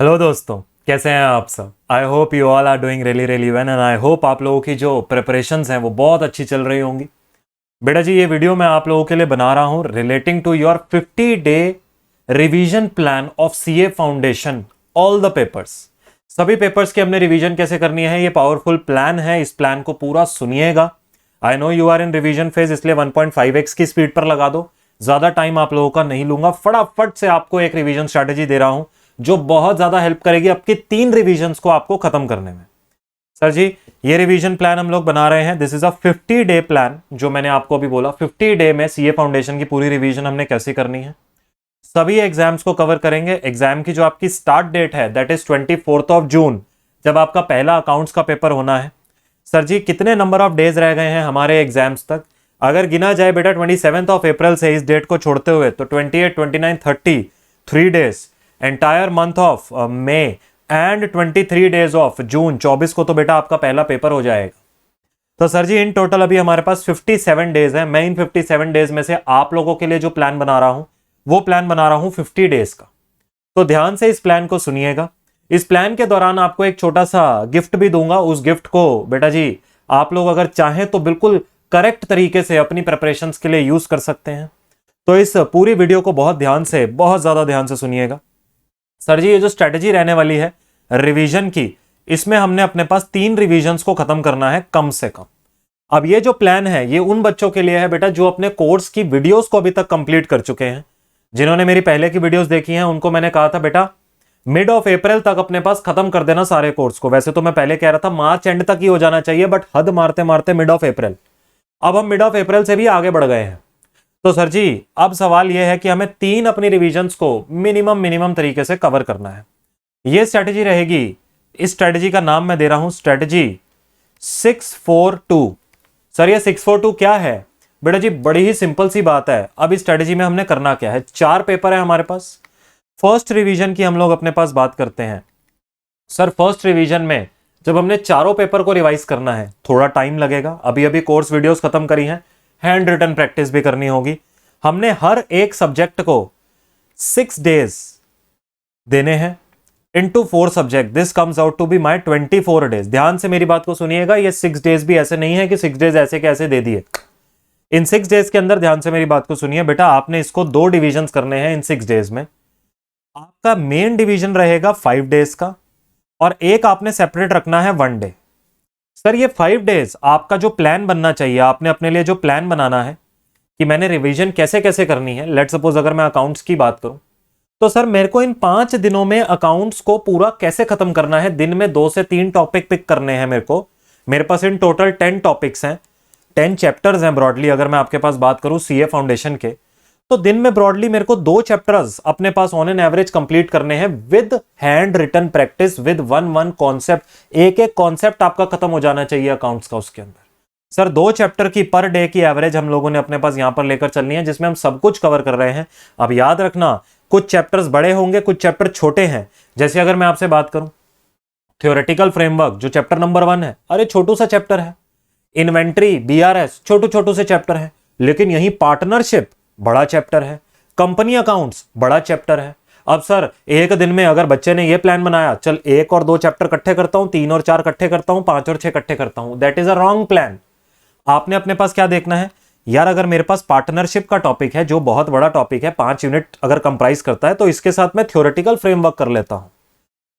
Hello दोस्तों, कैसे हैं आप सब। I hope you all are doing really well and I hope आप लोगों की जो प्रिपरेशंस हैं वो बहुत अच्छी चल रही होंगी। बेटा जी, ये वीडियो मैं आप लोगों के लिए बना रहा हूं relating to your 50 day revision plan of CA foundation, all the papers. सभी पेपर्स की हमने रिवीजन कैसे करनी है, ये पावरफुल प्लान है। इस प्लान को पूरा सुनिएगा। I know you are in revision phase, इसलिए 1.5x की स्पीड पर लगा दो। ज्यादा टाइम आप लोगों का नहीं लूंगा, फटाफट से आपको एक रिवीजन स्ट्रैटेजी दे रहा हूं जो बहुत ज्यादा हेल्प करेगी आपकी 3 रिवीजन्स को आपको खत्म करने में। सर जी, ये रिवीजन प्लान हम लोग बना रहे हैं। This is a 50 day plan. जो मैंने आपको अभी बोला, 50 डे में सीए फाउंडेशन की पूरी रिवीजन हमने कैसे करनी है, सभी एग्जाम्स को कवर करेंगे। एग्जाम की जो आपकी स्टार्ट डेट है दैट इज 24 जून, जब आपका पहला अकाउंट्स का पेपर होना है। सर जी, कितने नंबर ऑफ डेज रह गए हैं हमारे एग्जाम्स तक? अगर गिना जाए बेटा 27 अप्रैल से इस डेट को छोड़ते हुए तो 28, 29, 30 3 days, entire month of May and 23 days of June, 24 को तो बेटा आपका पहला पेपर हो जाएगा। तो सर जी, इन टोटल अभी हमारे पास 57 डेज है। मैं इन 57 डेज में से आप लोगों के लिए जो प्लान बना रहा हूं वो प्लान बना रहा हूं 50 डेज का। तो ध्यान से इस प्लान को सुनिएगा। इस प्लान के दौरान आपको एक छोटा सा गिफ्ट भी दूंगा। उस गिफ्ट को बेटा जी आप लोग अगर चाहें तो बिल्कुल करेक्ट तरीके से अपनी प्रिपरेशंस के लिए यूज कर सकते हैं। तो इस पूरी वीडियो को बहुत ध्यान से, बहुत ज्यादा ध्यान से सुनिएगा। सर जी, ये जो स्ट्रेटेजी रहने वाली है रिवीजन की, इसमें हमने अपने पास 3 रिवीजन्स को खत्म करना है कम से कम। अब ये जो प्लान है ये उन बच्चों के लिए है बेटा जो अपने कोर्स की वीडियोस को अभी तक कंप्लीट कर चुके हैं। जिन्होंने मेरी पहले की वीडियोस देखी हैं उनको मैंने कहा था बेटा मिड ऑफ अप्रैल तक अपने पास खत्म कर देना सारे कोर्स को। वैसे तो मैं पहले कह रहा था मार्च एंड तक ही हो जाना चाहिए, बट हद मारते मारते मिड ऑफ अप्रैल। अब हम मिड ऑफ अप्रैल से भी आगे बढ़ गए हैं। तो सर जी, अब सवाल यह है कि हमें 3 अपनी रिवीजन्स को मिनिमम तरीके से कवर करना है। यह स्ट्रेटेजी रहेगी। इस स्ट्रेटेजी का नाम मैं दे रहा हूं स्ट्रेटेजी 642। सर ये 642 क्या है? बेटा जी बड़ी ही सिंपल सी बात है। अब इस स्ट्रेटेजी में हमने करना क्या है, 4 पेपर है हमारे पास। फर्स्ट रिवीजन की हम लोग अपने पास बात करते हैं। सर फर्स्ट रिवीजन में जब हमने चारों पेपर को रिवाइज करना है थोड़ा टाइम लगेगा। अभी अभी कोर्स वीडियोस खत्म करी हैं, हैंड रिटन प्रैक्टिस भी करनी होगी। हमने हर एक सब्जेक्ट को 6 डेज देने हैं into 4 subject. This comes out to be my 24 days. ध्यान से मेरी बात को सुनिएगा। ये 6 डेज भी ऐसे नहीं है कि 6 डेज ऐसे कैसे दे दिए। इन 6 डेज के अंदर ध्यान से मेरी बात को सुनिए बेटा, आपने इसको 2 डिविजन्स करने हैं। इन 6 डेज में आपका मेन डिवीजन रहेगा 5 डेज का और एक आपने सेपरेट रखना है 1 डे। सर ये 5 डेज आपका जो प्लान बनना चाहिए, आपने अपने लिए जो प्लान बनाना है कि मैंने रिवीजन कैसे कैसे करनी है। लेट सपोज अगर मैं अकाउंट्स की बात करूं तो सर मेरे को इन 5 दिनों में अकाउंट्स को पूरा कैसे खत्म करना है। दिन में 2 से 3 टॉपिक पिक करने हैं मेरे को। मेरे पास इन टोटल 10 टॉपिक्स हैं, 10 चैप्टर्स हैं ब्रॉडली। अगर मैं आपके पास बात करूं सीए फाउंडेशन के, तो दिन में ब्रॉडली मेरे को 2 चैप्टर्स अपने पास ऑन एन एवरेज कंप्लीट करने हैं with handwritten practice, with one concept. एक एक कॉन्सेप्ट आपका खत्म हो जाना चाहिए अकाउंट्स का उसके अंदर। सर 2 चैप्टर की पर डे की एवरेज हम लोगों ने अपने पास यहां पर लेकर चलनी है, जिसमें हम सब कुछ कवर कर रहे हैं। अब याद रखना, कुछ चैप्टर्स बड़े होंगे, कुछ चैप्टर छोटे हैं। जैसे अगर मैं आपसे बात करूं थ्योरेटिकल फ्रेमवर्क, जो चैप्टर नंबर 1 है, अरे छोटू सा चैप्टर है। इन्वेंट्री, बीआरएस, छोटू से चैप्टर है। लेकिन यही पार्टनरशिप बड़ा चैप्टर है। कंपनी अकाउंट्स बड़ा चैप्टर है। अब सर एक दिन में अगर बच्चे ने ये प्लान बनाया, चल 1 और 2 चैप्टर इकट्ठे करता हूं, 3 और 4 इकट्ठे करता हूं, 5 और 6 इकट्ठे करता हूं, that is a wrong plan. आपने अपने पास क्या देखना है यार, अगर मेरे पास पार्टनरशिप का टॉपिक है जो बहुत बड़ा टॉपिक है, 5 यूनिट अगर कंप्राइज करता है, तो इसके साथ मैं थ्योरेटिकल फ्रेमवर्क कर लेता हूं।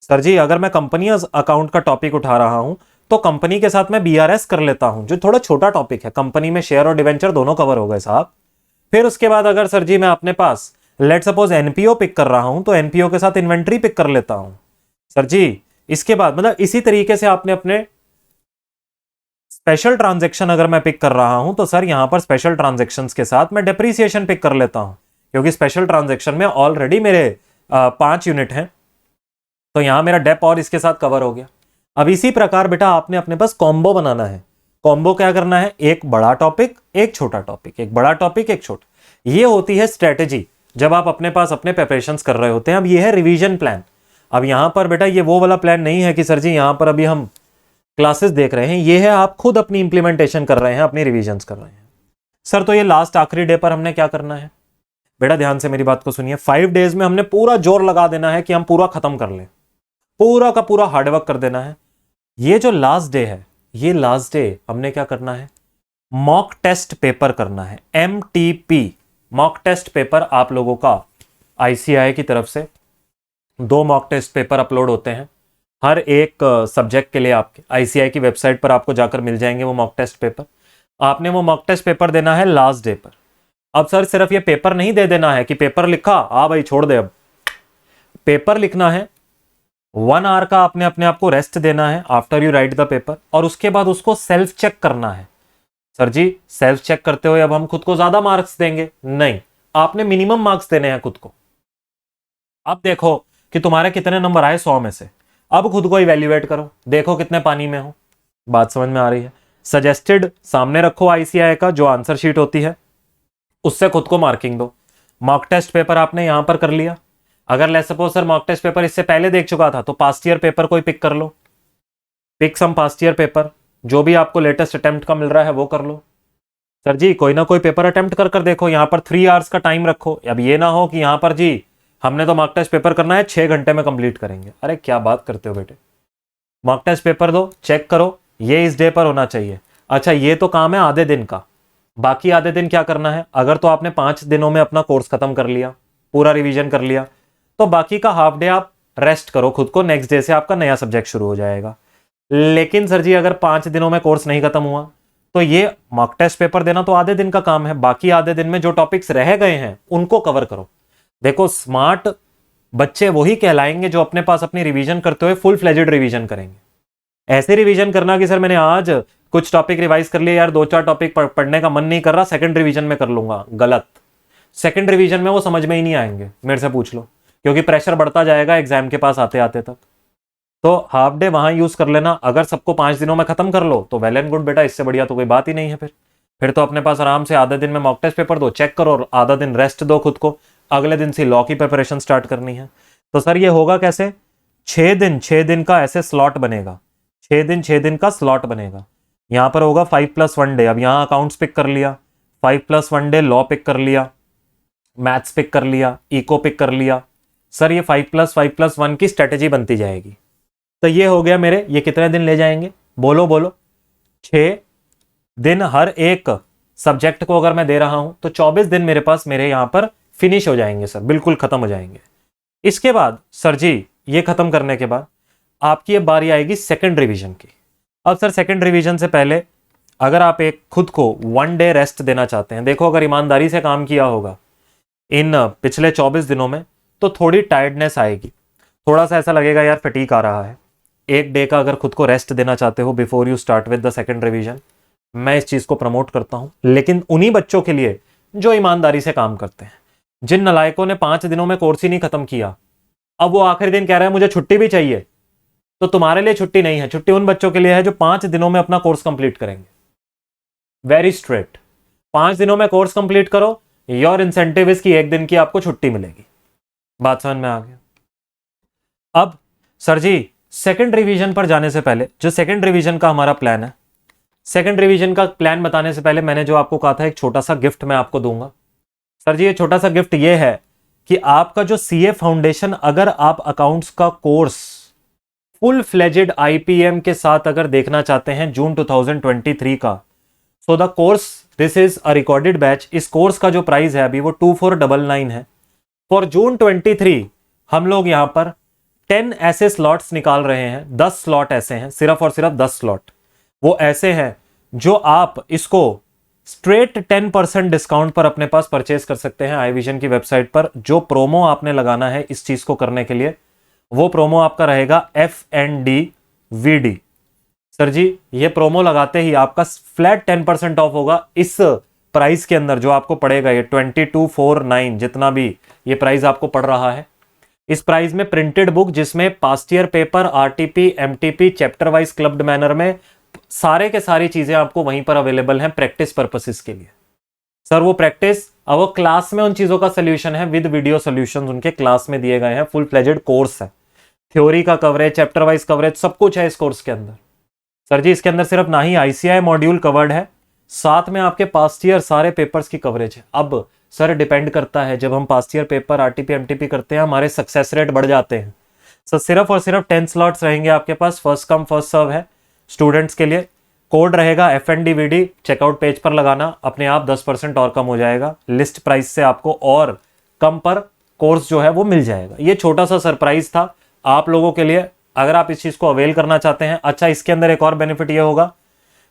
सर जी अगर मैं कंपनी अकाउंट का टॉपिक उठा रहा हूं तो कंपनी के साथ मैं बीआरएस कर लेता हूं, जो थोड़ा छोटा टॉपिक है। कंपनी में शेयर और डिवेंचर दोनों कवर हो गए साहब। फिर उसके बाद अगर सर जी मैं अपने पास लेट सपोज एनपीओ पिक कर रहा हूं तो एनपीओ के साथ इन्वेंट्री पिक कर लेता हूं। सर जी इसके बाद मतलब इसी तरीके से आपने अपने स्पेशल ट्रांजैक्शन अगर मैं पिक कर रहा हूं तो सर यहां पर स्पेशल ट्रांजैक्शंस के साथ मैं डेप्रीसिएशन पिक कर लेता हूं, क्योंकि स्पेशल ट्रांजैक्शन में ऑलरेडी मेरे 5 यूनिट हैं, तो यहां मेरा डेप और इसके साथ कवर हो गया। अब इसी प्रकार बेटा आपने अपने पास कॉम्बो बनाना है। कॉम्बो क्या करना है, एक बड़ा टॉपिक एक छोटा टॉपिक, एक बड़ा टॉपिक एक छोटा। ये होती है स्ट्रेटेजी जब आप अपने पास अपने प्रिपरेशंस कर रहे होते हैं। अब ये है रिवीजन प्लान। अब यहां पर बेटा ये वो वाला प्लान नहीं है कि सर जी यहां पर अभी हम क्लासेस देख रहे हैं, ये है आप खुद अपनी इंप्लीमेंटेशन कर रहे हैं, अपनी रिवीजन्स कर रहे हैं। सर तो ये लास्ट आखिरी डे पर हमने क्या करना है बेटा, ध्यान से मेरी बात को सुनिए। 5 डेज में हमने पूरा जोर लगा देना है कि हम पूरा खत्म कर लें। पूरा का पूरा हार्डवर्क कर देना है। ये जो लास्ट डे है, ये लास्ट डे हमने क्या करना है, मॉक टेस्ट पेपर करना है, MTP मॉक टेस्ट पेपर। आप लोगों का ICAI की तरफ से 2 मॉक टेस्ट पेपर अपलोड होते हैं हर एक सब्जेक्ट के लिए। आपके ICAI की वेबसाइट पर आपको जाकर मिल जाएंगे वो मॉक टेस्ट पेपर। आपने वो मॉक टेस्ट पेपर देना है लास्ट डे पर। अब सर सिर्फ ये पेपर नहीं दे देना है कि पेपर लिखा, भाई छोड़ दे, अब पेपर लिखना है। 1 आवर का आपने अपने आप को रेस्ट देना है after you right the paper, और उसके बाद उसको सेल्फ चेक करना है। सर जी सेल्फ चेक करते हुए अब हम खुद को ज्यादा मार्क्स देंगे? नहीं, आपने मिनिमम मार्क्स देने हैं खुद को। अब देखो कि तुम्हारे कितने नंबर आए 100 में से, अब खुद को इवेल्युएट करो, देखो कितने पानी में हो। बात समझ में आ रही है? सजेस्टेड सामने रखो ICAI का जो आंसर शीट होती है, उससे खुद को मार्किंग दो। मॉक टेस्ट पेपर आपने यहां पर कर लिया। अगर let's suppose sir mock test paper इससे पहले देख चुका था तो पास्ट ईयर पेपर कोई पिक कर लो, pick some past year paper, जो भी आपको लेटेस्ट अटेम्प्ट का मिल रहा है वो कर लो। सर जी कोई ना कोई पेपर अटेम्प्ट कर देखो, यहां पर 3 आवर्स का टाइम रखो। अब ये ना हो कि यहां पर जी हमने तो मॉक टेस्ट पेपर करना है 6 घंटे में कंप्लीट करेंगे। अरे क्या बात करते हो बेटे, मॉक टेस्ट पेपर दो, चेक करो, ये इस डे पर होना चाहिए। अच्छा ये तो काम है आधे दिन का, बाकी आधे दिन क्या करना है? अगर तो आपने 5 दिनों में अपना कोर्स खत्म कर लिया, पूरा रिवीजन कर लिया, तो बाकी का हाफ डे आप रेस्ट करो खुद को, नेक्स्ट डे से आपका नया सब्जेक्ट शुरू हो जाएगा। लेकिन सर जी अगर 5 दिनों में कोर्स नहीं खत्म हुआ तो ये मॉक टेस्ट पेपर देना तो आधे दिन का काम है, बाकी आधे दिन में जो टॉपिक्स रह गए हैं उनको कवर करो। देखो स्मार्ट बच्चे वही कहलाएंगे जो अपने पास अपनी रिवीजन करते हुए फुल फ्लेजेड रिवीजन करेंगे। ऐसे रिवीजन करना कि सर मैंने आज कुछ टॉपिक रिवाइज कर लिए यार, 2-4 टॉपिक पढ़ने का मन नहीं कर रहा, सेकंड रिवीजन में कर लूंगा, गलत। सेकंड रिवीजन में वो समझ में ही नहीं आएंगे, मेरे से पूछ लो, क्योंकि प्रेशर बढ़ता जाएगा एग्जाम के पास आते आते तक। तो हाफ डे वहां यूज कर लेना। अगर सबको 5 दिनों में खत्म कर लो तो वेल एंड गुड बेटा, इससे बढ़िया तो कोई बात ही नहीं है। फिर तो अपने पास आराम से आधे दिन में मॉक टेस्ट पेपर दो, चेक करो, और आधा दिन रेस्ट दो खुद को, अगले दिन से लॉ की प्रिपरेशन स्टार्ट करनी है। तो सर ये होगा कैसे? 6 दिन का ऐसे स्लॉट बनेगा, 6 दिन का स्लॉट बनेगा। यहां पर होगा 5+1 डे। अब यहां अकाउंट्स पिक कर लिया, 5+1 डे लॉ पिक कर लिया, मैथ्स पिक कर लिया, इको पिक कर लिया। सर ये 5+5+1 की स्ट्रेटेजी बनती जाएगी। तो ये हो गया मेरे, ये कितने दिन ले जाएंगे? बोलो 6 दिन हर एक सब्जेक्ट को अगर मैं दे रहा हूं तो 24 दिन मेरे पास मेरे यहां पर फिनिश हो जाएंगे सर, बिल्कुल खत्म हो जाएंगे। इसके बाद सर जी ये खत्म करने के बाद आपकी अब बारी आएगी सेकंड रिवीजन की। अब सर सेकंड रिवीजन से पहले अगर आप एक खुद को 1 डे रेस्ट देना चाहते हैं, देखो अगर ईमानदारी से काम किया होगा इन पिछले 24 दिनों में तो थोड़ी टायर्डनेस आएगी, थोड़ा सा ऐसा लगेगा यार फटीक आ रहा है। 1 डे का अगर खुद को रेस्ट देना चाहते हो before you start with the second revision, मैं इस चीज को प्रमोट करता हूं, लेकिन उन्हीं बच्चों के लिए जो ईमानदारी से काम करते हैं। जिन नलायकों ने 5 दिनों में कोर्स ही नहीं खत्म किया, अब वो आखिरी दिन कह रहे हैं मुझे छुट्टी भी चाहिए, तो तुम्हारे लिए छुट्टी नहीं है, छुट्टी उन बच्चों के लिए है जो 5 दिनों में अपना कोर्स कंप्लीट करेंगे। वेरी स्ट्रेट, 5 दिनों में कोर्स कंप्लीट करो, योर इंसेंटिव इज की 1 दिन की आपको छुट्टी मिलेगी। बात समझ में आ गया? अब सर जी सेकंड रिवीजन पर जाने से पहले, जो सेकंड रिवीजन का हमारा प्लान है, सेकंड रिवीजन का प्लान बताने से पहले मैंने जो आपको कहा था एक छोटा सा गिफ्ट मैं आपको दूंगा। सर जी ये छोटा सा गिफ्ट ये है कि आपका जो CA फाउंडेशन, अगर आप अकाउंट्स का कोर्स फुल फ्लेजेड IPM के साथ अगर देखना चाहते हैं जून 2023 का, so the course this is a recorded batch. इस कोर्स का जो प्राइस है अभी वो 2499 है। फॉर जून 23 हम लोग यहां पर 10 ऐसे स्लॉट्स निकाल रहे हैं, 10 स्लॉट ऐसे हैं, सिर्फ और सिर्फ 10 स्लॉट वो ऐसे हैं जो आप इसको स्ट्रेट 10% डिस्काउंट पर अपने पास परचेज कर सकते हैं iVision की वेबसाइट पर। जो प्रोमो आपने लगाना है इस चीज को करने के लिए, वो प्रोमो आपका रहेगा FNDVD। सर जी ये प्रोमो लगाते ही आपका फ्लैट 10% ऑफ होगा इस प्राइस के अंदर, जो आपको पड़ेगा ये 2249, जितना भी ये प्राइस आपको पड़ रहा है। इस प्राइस में प्रिंटेड बुक जिसमें past year paper, RTP, MTP, chapter wise clubbed manner में सारे के सारी चीजें आपको वहीं पर अवेलेबल हैं प्रैक्टिस पर्पसेस के लिए। सर वो प्रैक्टिस अब वो क्लास में उन चीजों का सोल्यूशन है विद वीडियो सॉल्यूशंस, उनके क्लास में दिए गए हैं। फुल फ्लेजेड कोर्स है, थ्योरी का कवरेज, चैप्टर वाइज कवरेज, सब कुछ है इस कोर्स के अंदर। सर जी इसके अंदर सिर्फ ना ही ICAI मॉड्यूल कवर्ड है, साथ में आपके पास्ट ईयर सारे पेपर्स की कवरेज है। अब सर डिपेंड करता है, जब हम past year paper, RTP, MTP करते हैं हमारे सक्सेस रेट बढ़ जाते हैं। सो सिर्फ और सिर्फ 10 स्लॉट्स रहेंगे आपके पास, फर्स्ट कम फर्स्ट सर्व है स्टूडेंट्स के लिए। कोड रहेगा FNDVD, चेकआउट पेज पर लगाना, अपने आप 10% और कम हो जाएगा, लिस्ट प्राइस से आपको और कम पर कोर्स जो है वो मिल जाएगा। ये छोटा सा सरप्राइज था आप लोगों के लिए, अगर आप इस चीज को अवेल करना चाहते हैं। अच्छा, इसके अंदर एक और बेनिफिट ये होगा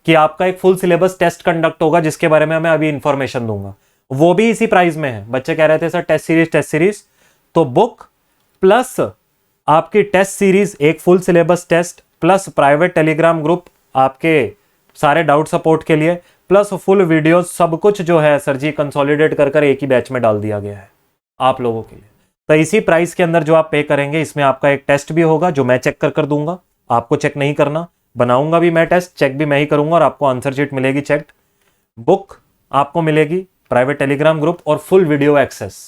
कि आपका एक फुल सिलेबस टेस्ट कंडक्ट होगा, जिसके बारे में मैं अभी इंफॉर्मेशन दूंगा, वो भी इसी प्राइस में है। बच्चे कह रहे थे सर टेस्ट सीरीज, तो बुक प्लस आपकी टेस्ट सीरीज, एक full syllabus test plus private Telegram group आपके सारे डाउट सपोर्ट के लिए, प्लस फुल वीडियो, सब कुछ जो है सर जी कंसोलिडेट कर कर एक ही बैच में डाल दिया गया है आप लोगों के लिए। तो इसी प्राइस के अंदर जो आप पे करेंगे, इसमें आपका एक टेस्ट भी होगा जो मैं चेक कर दूंगा, आपको चेक नहीं करना, बनाऊंगा भी मैं टेस्ट, चेक भी मैं ही करूंगा, और आपको आंसर शीट मिलेगी चेक्ड, बुक आपको मिलेगी, प्राइवेट टेलीग्राम ग्रुप और फुल वीडियो एक्सेस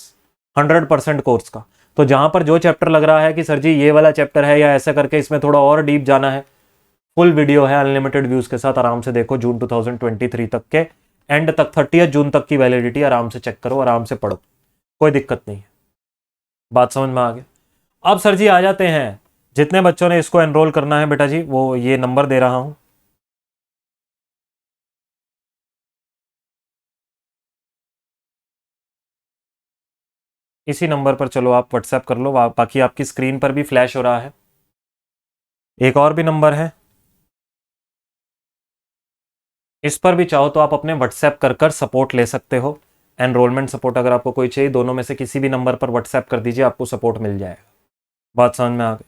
100% कोर्स का। तो जहां पर जो चैप्टर लग रहा है कि सर जी ये वाला चैप्टर है या ऐसा करके इसमें थोड़ा और डीप जाना है, फुल वीडियो है अनलिमिटेड व्यूज के साथ, आराम से देखो, जून 2023 तक के एंड तक, 30 जून तक की वैलिडिटी, आराम से चेक करो, आराम से पढ़ो, कोई दिक्कत नहीं है। बात समझ में आ गई? अब सर जी आ जाते हैं, जितने बच्चों ने इसको एनरोल करना है बेटा जी, वो ये नंबर दे रहा हूं, इसी नंबर पर चलो आप व्हाट्सएप कर लो, बाकी आपकी स्क्रीन पर भी फ्लैश हो रहा है। एक और भी नंबर है, इस पर भी चाहो तो आप अपने व्हाट्सएप कर कर सपोर्ट ले सकते हो, एनरोलमेंट सपोर्ट अगर आपको कोई चाहिए, दोनों में से किसी भी नंबर पर व्हाट्सएप कर दीजिए, आपको सपोर्ट मिल जाएगा। बात समझ में आ गई?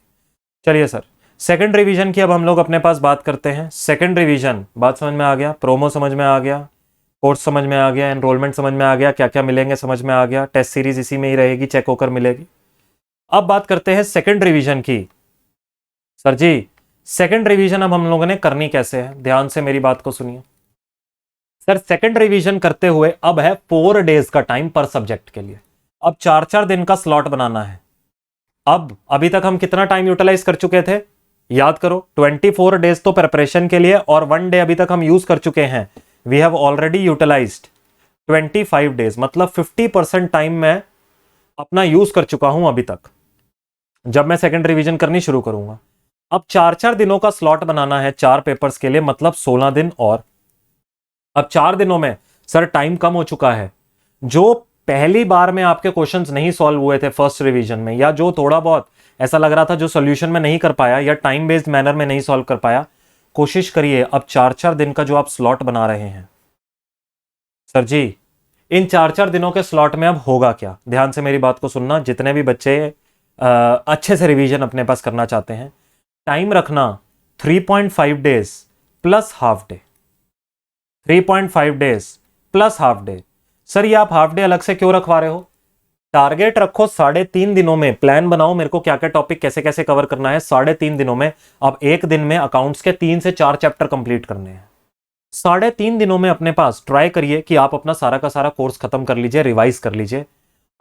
चलिए सर, सेकंड रिवीजन की अब हम लोग अपने पास बात करते हैं। सेकंड रिवीजन, बात समझ में आ गया, प्रोमो समझ में आ गया, कोर्स समझ में आ गया, एनरोलमेंट समझ में आ गया, क्या क्या मिलेंगे समझ में आ गया, टेस्ट सीरीज इसी में ही रहेगी, चेक होकर मिलेगी। अब बात करते हैं सेकंड रिवीजन की। सर जी सेकंड रिवीजन अब हम लोगों ने करनी कैसे है, ध्यान से मेरी बात को सुनिए। सर सेकंड रिवीजन करते हुए अब है 4 डेज का टाइम पर सब्जेक्ट के लिए, अब 4-4 दिन का स्लॉट बनाना है। अब अभी तक हम कितना टाइम यूटिलाइज कर चुके थे, याद करो, 24 डेज तो प्रिपरेशन के लिए, और 1 डे अभी तक हम यूज कर चुके हैं। We have already utilized 25 days, मतलब 50% टाइम मैं अपना यूज कर चुका हूं अभी तक, जब मैं सेकंड रिवीजन करनी शुरू करूंगा। अब 4-4 दिनों का स्लॉट बनाना है 4 पेपर्स के लिए, मतलब 16 दिन। और अब 4 दिनों में सर टाइम कम हो चुका है, जो पहली बार में आपके क्वेश्चंस नहीं सॉल्व हुए थे फर्स्ट रिवीजन में, या जो थोड़ा बहुत ऐसा लग रहा था जो सॉल्यूशन में नहीं कर पाया या टाइम बेस्ड मैनर में नहीं सॉल्व कर पाया, कोशिश करिए अब 4-4 दिन का जो आप स्लॉट बना रहे हैं, सर जी इन 4-4 दिनों के स्लॉट में अब होगा क्या, ध्यान से मेरी बात को सुनना। जितने भी बच्चे अच्छे से रिवीजन अपने पास करना चाहते हैं, टाइम रखना 3.5 days plus half day, 3.5 days plus half day. Sir ये आप हाफ डे अलग से क्यों रखवा रहे हो? टारगेट रखो 3.5 दिनों में, प्लान बनाओ मेरे को क्या क्या टॉपिक कैसे कैसे कवर करना है 3.5 दिनों में। अब एक दिन में अकाउंट्स के 3 से 4 चैप्टर कंप्लीट करने हैं, 3.5 दिनों में अपने पास ट्राई करिए कि आप अपना सारा का सारा कोर्स खत्म कर लीजिए, रिवाइज कर लीजिए।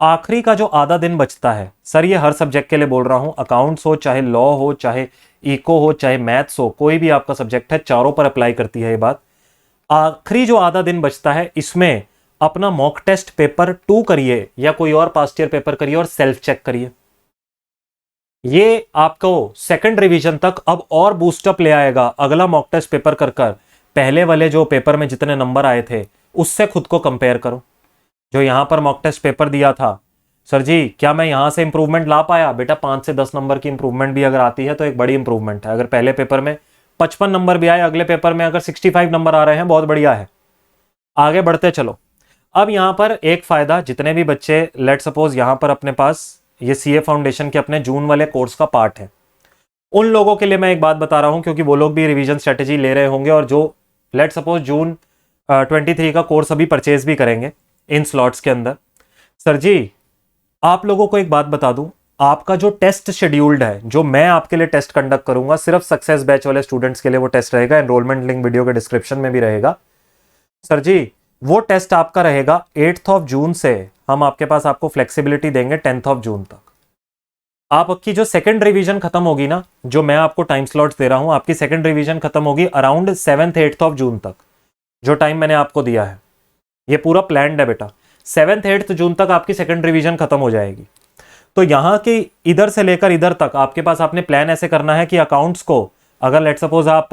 आखिरी का जो आधा दिन बचता है, सर ये हर सब्जेक्ट के लिए बोल रहा हूं, अकाउंट्स हो चाहे लॉ हो चाहे इको हो चाहे मैथ्स हो, कोई भी आपका सब्जेक्ट है, चारों पर अप्लाई करती है ये बात। आखिरी जो आधा दिन बचता है, इसमें अपना मॉक टेस्ट पेपर 2 करिए या कोई और पास्ट ईयर पेपर करिए और सेल्फ चेक करिए। ये आपको सेकंड रिवीजन तक अब और बूस्टअप ले आएगा। अगला मॉक टेस्ट पेपर कर कर पहले वाले जो पेपर में जितने नंबर आए थे उससे खुद को कंपेयर करो। जो यहां पर मॉक टेस्ट पेपर दिया था, सर जी क्या मैं यहां से इंप्रूवमेंट ला पाया? बेटा 5 से 10 नंबर की इंप्रूवमेंट भी अगर आती है तो एक बड़ी इंप्रूवमेंट है। अगर पहले पेपर में 55 नंबर भी आए, अगले पेपर में अगर 65 नंबर आ रहे हैं, बहुत बढ़िया है, आगे बढ़ते चलो। अब यहां पर एक फायदा, जितने भी बच्चे लेट सपोज यहां पर अपने पास ये सीए फाउंडेशन के अपने जून वाले कोर्स का पार्ट है, उन लोगों के लिए मैं एक बात बता रहा हूं, क्योंकि वो लोग भी रिवीजन स्ट्रेटेजी ले रहे होंगे और जो लेट सपोज जून 23 का कोर्स अभी परचेज भी करेंगे इन स्लॉट्स के अंदर। सर जी आप लोगों को एक बात बता दूं, आपका जो टेस्ट शेड्यूल्ड है, जो मैं आपके लिए टेस्ट कंडक्ट करूंगा, सिर्फ सक्सेस बैच वाले स्टूडेंट्स के लिए वो टेस्ट रहेगा, एनरोलमेंट लिंक वीडियो के डिस्क्रिप्शन में भी रहेगा। सर जी वो टेस्ट आपका रहेगा 8 जून से, हम आपके पास आपको फ्लेक्सिबिलिटी देंगे 10 जून तक। आपकी जो सेकंड रिवीजन खत्म होगी ना, जो मैं आपको टाइम स्लॉट्स दे रहा हूं, आपकी सेकंड रिवीजन खत्म होगी अराउंड 7-8 जून तक। जो टाइम मैंने आपको दिया है ये पूरा प्लान्ड है बेटा, 7-8 जून तक आपकी सेकंड रिवीजन खत्म हो जाएगी। तो यहाँ के इधर से लेकर इधर तक आपके पास आपने प्लान ऐसे करना है कि अकाउंट्स को, अगर लेट सपोज आप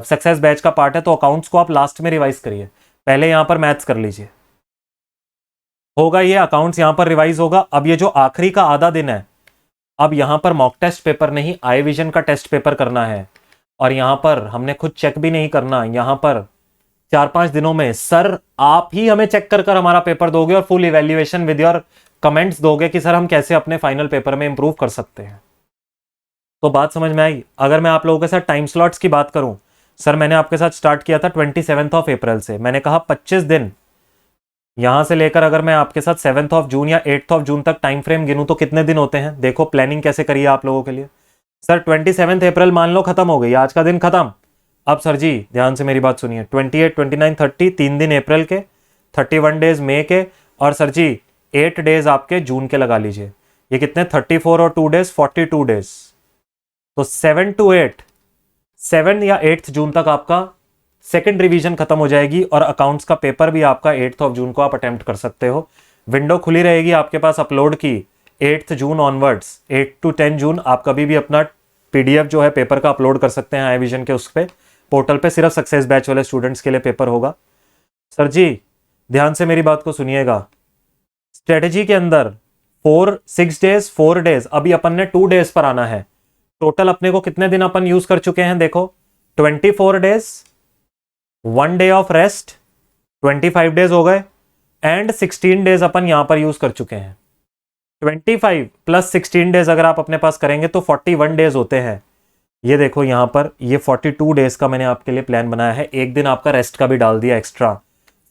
सक्सेस बैच का पार्ट है तो अकाउंट्स को आप लास्ट में रिवाइज करिए, पहले यहाँ पर मैथ्स कर लीजिए, होगा ये अकाउंट्स यहाँ पर रिवाइज होगा। अब ये जो आखिरी का आधा दिन है, अब यहाँ पर मॉक टेस्ट पेपर नहीं, आई विजन का टेस्ट पेपर करना है, और यहाँ पर हमने खुद चेक भी नहीं करना, यहाँ पर 4-5 दिनों में सर आप ही हमें चेक कर हमारा पेपर दोगे और full evaluation with your comments दोगे कि सर हम कैसे अपने फाइनल पेपर में इंप्रूव कर सकते हैं। तो बात समझ में आई। अगर मैं आप लोगों के साथ टाइम स्लॉट्स की बात करूं, सर मैंने आपके साथ स्टार्ट किया था 27 अप्रैल से, मैंने कहा 25 दिन, यहां से लेकर अगर मैं आपके साथ 7 जून या 8 जून तक टाइम फ्रेम गिनूं तो कितने दिन होते हैं, देखो प्लानिंग कैसे करिए आप लोगों के लिए। सर 27 अप्रैल मान लो खत्म हो गई, आज का दिन खत्म। अब सर जी ध्यान से मेरी बात सुनिए, 28, 29, 30 3 दिन अप्रैल के, 31 डेज मई के, और सर जी 8 डेज आपके जून के लगा लीजिए। ये कितने, 34 और 2 डेज 42 डेज। तो 7 to 8, 7 या 8 जून तक आपका सेकंड रिवीजन खत्म हो जाएगी और अकाउंट्स का पेपर भी आपका 8 जून को आप अटेम्प्ट कर सकते हो। विंडो खुली रहेगी आपके पास अपलोड की 8 जून ऑनवर्ड्स, 8 to 10 जून आप कभी भी अपना पीडीएफ जो है पेपर का अपलोड कर सकते हैं आई विजन के उस पे पोर्टल पे, सिर्फ सक्सेस बैच वाले स्टूडेंट्स के लिए पेपर होगा। सर जी ध्यान से मेरी बात को सुनिएगा, स्ट्रेटेजी के अंदर 6 डेज 4 डेज, अभी अपन ने 2 डेज पर आना है। टोटल अपने को कितने दिन अपन यूज कर चुके हैं, देखो 24 days, 1 day of rest, 25 days हो गए, एंड 16 डेज अपन यहां पर यूज कर चुके हैं। 25 प्लस 16 डेज अगर आप अपने पास करेंगे तो 41 डेज होते हैं। ये देखो यहां पर ये 42 डेज का मैंने आपके लिए प्लान बनाया है, एक दिन आपका रेस्ट का भी डाल दिया एक्स्ट्रा।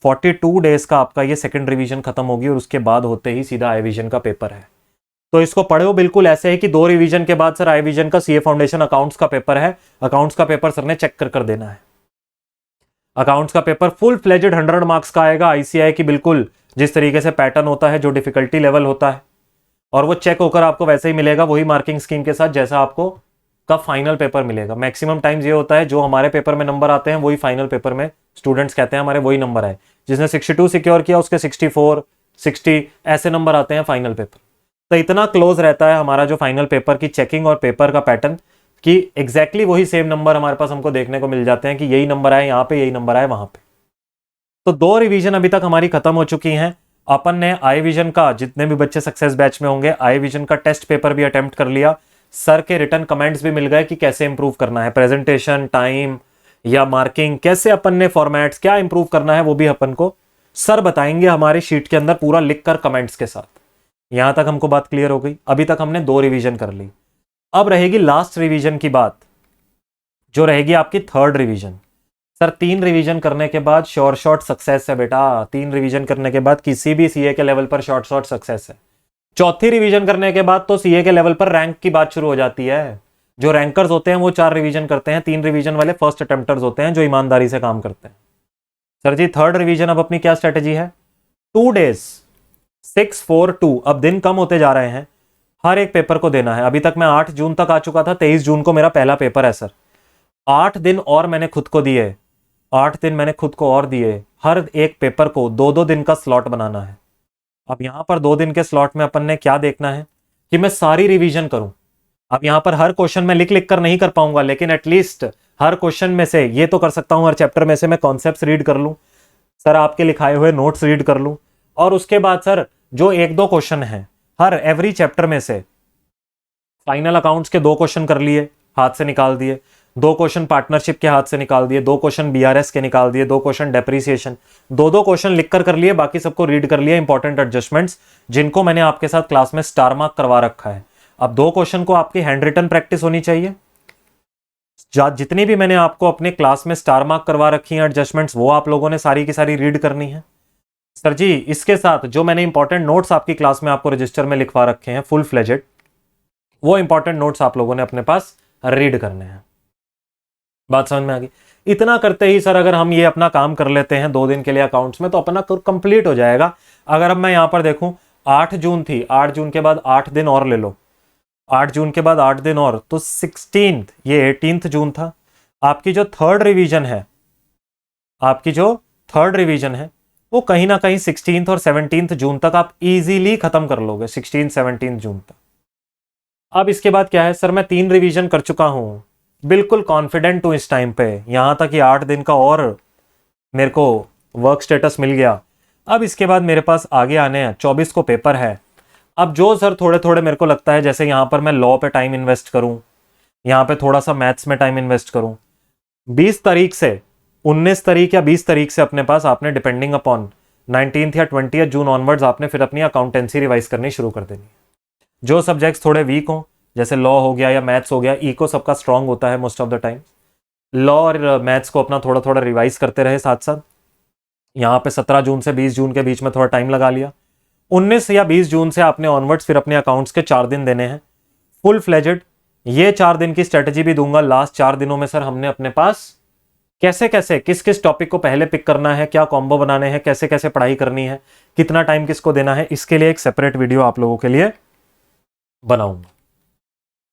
42 डेज का आपका ये सेकंड रिवीजन खत्म होगी और उसके बाद होते ही सीधा आई विजन का पेपर है। तो इसको पढ़ो बिल्कुल ऐसे है कि 2 रिवीजन के बाद सर आई विजन का सीए फाउंडेशन अकाउंट्स का पेपर है, अकाउंट्स का पेपर सर ने चेक कर देना है। अकाउंट्स का पेपर फुल फ्लेजेड 100 मार्क्स का आएगा, आईसीआई की बिल्कुल जिस तरीके से पैटर्न होता है, जो डिफिकल्टी लेवल होता है, और वो चेक होकर आपको वैसे ही मिलेगा, वही मार्किंग स्कीम के साथ जैसा आपको का फाइनल पेपर मिलेगा। मैक्सिमम टाइम्स ये होता है जो हमारे पेपर में नंबर आते हैं वही फाइनल पेपर में स्टूडेंट्स कहते हैं हमारे वही नंबर आए, जिसने 62 सिक्योर किया उसके 64, 60 ऐसे नंबर आते हैं फाइनल पेपर। तो इतना क्लोज रहता है हमारा जो फाइनल पेपर की चेकिंग और पेपर का पैटर्न कि एग्जैक्टली वही सेम नंबर हमारे पास हमको देखने को मिल जाते हैं कि यही नंबर आए यहाँ पे, यही नंबर आए वहां पे। तो 2 रिवीजन अभी तक हमारी खत्म हो चुकी हैं। अपन ने आई विजन का, जितने भी बच्चे सक्सेस बैच में होंगे, आई विजन का टेस्ट पेपर भी अटेम्प्ट कर लिया, सर के रिटर्न कमेंट्स भी मिल गए कि कैसे इंप्रूव करना है, प्रेजेंटेशन टाइम या मार्किंग, कैसे अपन ने फॉर्मेट्स क्या इंप्रूव करना है वो भी अपन को सर बताएंगे हमारी शीट के अंदर पूरा लिखकर कमेंट्स के साथ। यहां तक हमको बात क्लियर हो गई। अभी तक हमने 2 रिवीजन कर ली, अब रहेगी लास्ट रिवीजन की बात, जो रहेगी आपकी 3rd रिवीजन। सर 3 रिवीजन करने के बाद शॉर्ट सक्सेस है बेटा, 3 रिवीजन करने के बाद किसी भी सीए के लेवल पर शॉर्ट सक्सेस है। 4थी रिवीजन करने के बाद तो सीए के लेवल पर रैंक की बात शुरू हो जाती है। जो रैंकर्स होते हैं वो 4 रिवीजन करते हैं, 3 रिवीजन वाले फर्स्ट अटेम्प्टर्स होते हैं जो ईमानदारी से काम करते हैं। सर जी 3rd रिवीजन अब अपनी क्या स्ट्रेटेजी है, 2 डेज 6, 4, 2, अब दिन कम होते जा रहे हैं, हर एक पेपर को देना है। अभी तक मैं 8 जून तक आ चुका था, 23 जून को मेरा पहला पेपर है सर। 8 दिन और मैंने खुद को दिए, 8 दिन मैंने खुद को और दिए, हर एक पेपर को 2-2 दिन का स्लॉट बनाना है। अब यहां पर 2 दिन के स्लॉट में अपन ने क्या देखना है कि मैं सारी रिवीजन करूं। अब यहां पर हर क्वेश्चन में लिख कर नहीं कर पाऊंगा, लेकिन एटलीस्ट हर क्वेश्चन में से ये तो कर सकता हूं, हर चैप्टर में से मैं कॉन्सेप्ट्स रीड कर लूं, सर आपके लिखाए हुए नोट्स रीड कर लूं, और उसके बाद सर जो 1-2 क्वेश्चन है हर एवरी चैप्टर में से, फाइनल अकाउंट्स के 2 क्वेश्चन कर लिए, हाथ से निकाल दिए, 2 क्वेश्चन पार्टनरशिप के हाथ से निकाल दिए, 2 क्वेश्चन बीआरएस के निकाल दिए, 2 क्वेश्चन डेप्रीसिएशन, 2-2 क्वेश्चन लिखकर कर लिए, बाकी सबको रीड कर लिया, इंपॉर्टेंट एडजस्टमेंट्स जिनको मैंने आपके साथ क्लास में स्टार मार्क करवा रखा है। अब 2 क्वेश्चन को आपकी हैंड रिटन प्रैक्टिस होनी चाहिए, जितनी भी मैंने आपको अपने क्लास में स्टार मार्क करवा रखी है एडजस्टमेंट्स, वो आप लोगों ने सारी की सारी रीड करनी है। सर जी इसके साथ जो मैंने इंपॉर्टेंट नोट्स आपकी क्लास में आपको रजिस्टर में लिखवा रखे हैं फुल फ्लेजेड, वो इंपॉर्टेंट नोट्स आप लोगों ने अपने पास रीड करने हैं। बात समझ में आ गई। इतना करते ही सर अगर हम ये अपना काम कर लेते हैं 2 दिन के लिए अकाउंट्स में तो अपना कंप्लीट हो जाएगा। अगर अब मैं यहां पर देखूं 8 जून थी, 8 जून के बाद 8 दिन और ले लो, 8 जून के बाद 8 दिन और, तो 16, ये 18 जून था। आपकी जो 3rd रिवीजन है, आपकी जो 3rd रिवीजन है वो कहीं ना कहीं 16 और 17 जून तक आप इजीली खत्म कर लोगे, 16-17 जून तक। अब इसके बाद क्या है सर, मैं 3 रिवीजन कर चुका हूं, बिल्कुल कॉन्फिडेंट हूं इस टाइम पे, यहां तक कि 8 दिन का और मेरे को वर्क स्टेटस मिल गया। अब इसके बाद मेरे पास आगे आने हैं, 24 को पेपर है। अब जो सर थोड़े थोड़े मेरे को लगता है, जैसे यहां पर मैं लॉ पे टाइम इन्वेस्ट करूं, यहां पे थोड़ा सा मैथ्स में टाइम इन्वेस्ट करूं, 20 तारीख से 19 तारीख या 20 तारीख से अपने पास आपने डिपेंडिंग अपॉन 19 या 20 जून ऑनवर्ड्स आपने फिर अपनी अकाउंटेंसी रिवाइज करनी शुरू कर देनी है। जो सब्जेक्ट्स थोड़े वीक हों, जैसे लॉ हो गया या मैथ्स हो गया, इको सबका स्ट्रांग होता है most of the time, law और मैथ्स को अपना थोड़ा थोड़ा रिवाइज करते रहे साथ साथ। यहाँ पे 17 जून से 20 जून के बीच में थोड़ा टाइम लगा लिया। 19 या 20 जून से आपने ऑनवर्ड्स फिर अपने अकाउंट्स के 4 दिन देने हैं फुल फ्लेजेड। ये 4 दिन की स्ट्रेटेजी भी दूंगा। लास्ट 4 दिनों में सर हमने अपने पास कैसे कैसे किस किस टॉपिक को पहले पिक करना है, क्या कॉम्बो बनाने हैं, कैसे कैसे पढ़ाई करनी है, कितना टाइम किसको देना है, इसके लिए एक सेपरेट वीडियो आप लोगों के लिए बनाऊंगा।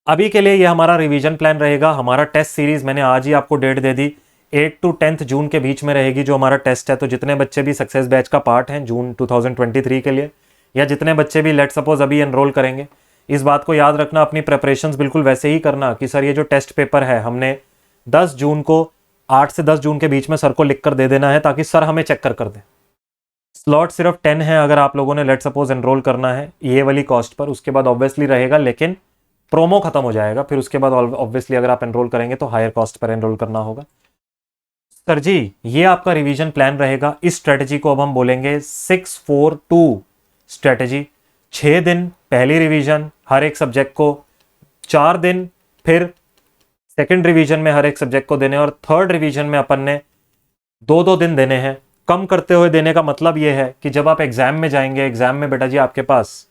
अभी के लिए ये हमारा रिवीजन प्लान रहेगा। हमारा टेस्ट सीरीज मैंने आज ही आपको डेट दे दी, 8 to 10 जून के बीच में रहेगी जो हमारा टेस्ट है। तो जितने बच्चे भी सक्सेस बैच का पार्ट हैं जून 2023 के लिए, या जितने बच्चे भी लेट सपोज अभी एनरोल करेंगे, इस बात को याद रखना, अपनी प्रिपरेशंस बिल्कुल वैसे ही करना कि सर ये जो टेस्ट पेपर है हमने 10 जून को 8 से 10 जून के बीच में सर को लिख कर दे देना है, ताकि सर हमें चेक कर दें। स्लॉट सिर्फ 10 है अगर आप लोगों ने लेट सपोज एनरोल करना है ये वाली कॉस्ट पर, उसके बाद ऑब्वियसली रहेगा, लेकिन प्रोमो खत्म हो जाएगा फिर उसके बाद ऑब्वियसली अगर आप एनरोल करेंगे तो हायर कॉस्ट पर एनरोल करना होगा। सर जी ये आपका रिवीजन प्लान रहेगा। इस स्ट्रेटेजी को अब हम बोलेंगे 6-4-2 स्ट्रेटेजी। 6 दिन पहली रिवीजन हर एक सब्जेक्ट को, 4 दिन फिर सेकंड रिवीजन में हर एक सब्जेक्ट को देने, और थर्ड रिवीजन में अपन ने 2-2 दिन देने हैं। कम करते हुए देने का मतलब यह है कि जब आप एग्जाम में जाएंगे, एग्जाम में बेटा जी आपके पास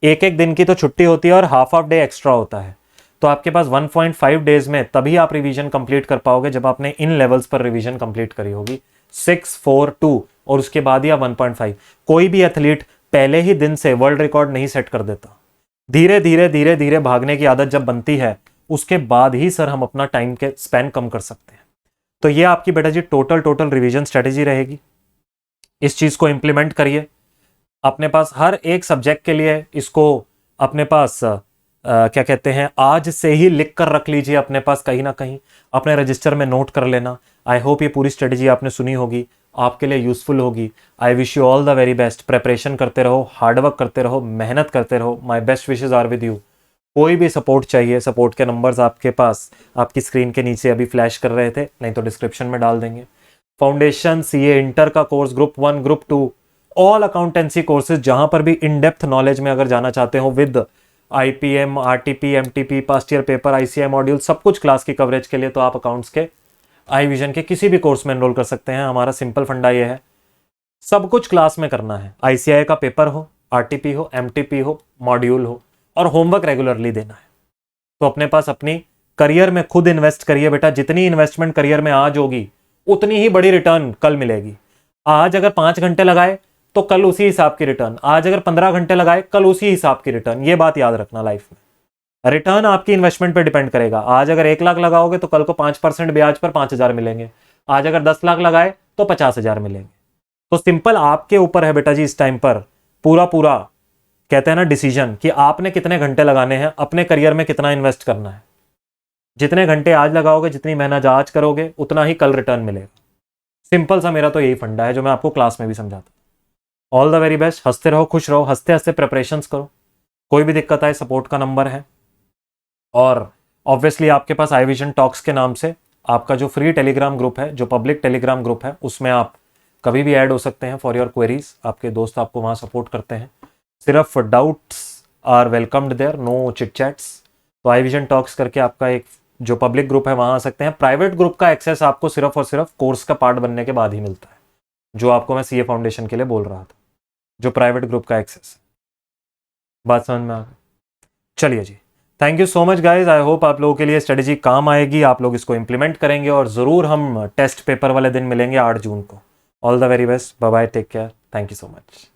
एक एक दिन की तो छुट्टी होती है और हाफ डे एक्स्ट्रा होता है, तो आपके पास 1.5 डेज में तभी आप रिवीजन कंप्लीट कर पाओगे जब आपने इन लेवल्स पर रिवीजन कंप्लीट करी होगी, 6-4-2, और उसके बाद ही आप 1.5। कोई भी एथलीट पहले ही दिन से वर्ल्ड रिकॉर्ड नहीं सेट कर देता, धीरे धीरे धीरे धीरे भागने की आदत जब बनती है उसके बाद ही सर हम अपना टाइम के स्पेन कम कर सकते हैं। तो ये आपकी बेटा जी टोटल रिवीजन स्ट्रेटेजी रहेगी। इस चीज को इंप्लीमेंट करिए अपने पास हर एक सब्जेक्ट के लिए। इसको अपने पास क्या कहते हैं, आज से ही लिख कर रख लीजिए अपने पास, कहीं ना कहीं अपने रजिस्टर में नोट कर लेना। आई होप ये पूरी स्ट्रेटेजी आपने सुनी होगी, आपके लिए यूजफुल होगी। I wish you all the very best. Preparation करते रहो, हार्डवर्क करते रहो, मेहनत करते रहो। My best wishes are with you. कोई भी सपोर्ट चाहिए, सपोर्ट के नंबर्स आपके पास आपकी स्क्रीन के नीचे अभी फ्लैश कर रहे थे, नहीं तो डिस्क्रिप्शन में डाल देंगे। फाउंडेशन सीए इंटर का course, group 1 group 2 all accountancy courses, जहां पर भी इन डेप्थ नॉलेज में अगर जाना चाहते हो with IPM, RTP, MTP, past year paper, ICI module, सब कुछ क्लास की कवरेज के लिए, तो आप अकाउंट्स के आई विजन के किसी भी कोर्स में एनरोल कर सकते हैं। हमारा सिंपल फंडा ये है, सब कुछ क्लास में करना है। आईसीआई का पेपर हो, आरटीपी हो, एमटीपी हो, मॉड्यूल हो, और होमवर्क रेगुलरली देना है। तो अपने पास अपनी करियर में खुद इन्वेस्ट करिए बेटा। जितनी इन्वेस्टमेंट करियर में आज होगी उतनी ही बड़ी रिटर्न कल मिलेगी। आज अगर 5 घंटे लगाए तो कल उसी हिसाब की रिटर्न, आज अगर 15 घंटे लगाए कल उसी हिसाब की रिटर्न। ये बात याद रखना, लाइफ में रिटर्न आपकी इन्वेस्टमेंट पे डिपेंड करेगा। आज अगर 1 लाख लगाओगे तो कल को 5% ब्याज पर 5,000 मिलेंगे। आज अगर 10 लाख लगाए तो 50,000 मिलेंगे। तो सिंपल आपके ऊपर है बेटा जी इस टाइम पर पूरा कहते हैं ना डिसीजन, कि आपने कितने घंटे लगाने हैं, अपने करियर में कितना इन्वेस्ट करना है। जितने घंटे आज लगाओगे, जितनी मेहनत आज करोगे, उतना ही कल रिटर्न मिलेगा। सिंपल सा मेरा तो यही फंडा है जो मैं आपको क्लास में भी समझाता हूं। All the very best. हंसते रहो, खुश रहो, हंसते हंसते प्रिपरेशंस करो। कोई भी दिक्कत आए सपोर्ट का नंबर है। और ऑब्वियसली आपके पास आई विजन टॉक्स के नाम से आपका जो फ्री टेलीग्राम ग्रुप है, जो पब्लिक टेलीग्राम ग्रुप है, उसमें आप कभी भी ऐड हो सकते हैं फॉर योर क्वेरीज। आपके दोस्त आपको वहां सपोर्ट करते हैं। सिर्फ doubts are welcomed there, no chit chats. तो आई विजन टॉक्स करके आपका एक जो पब्लिक ग्रुप है वहां आ सकते हैं। प्राइवेट ग्रुप का एक्सेस आपको सिर्फ और सिर्फ कोर्स का पार्ट बनने के बाद ही मिलता है, जो आपको मैं सीए फाउंडेशन के लिए बोल रहा था, जो प्राइवेट ग्रुप का एक्सेस। बात समझ में आ गई? चलिए जी, thank you so much guys. I hope आप लोगों के लिए स्ट्रेटेजी काम आएगी, आप लोग इसको इंप्लीमेंट करेंगे, और ज़रूर हम टेस्ट पेपर वाले दिन मिलेंगे 8 जून को। All the very best, bye bye, take care, thank you so much.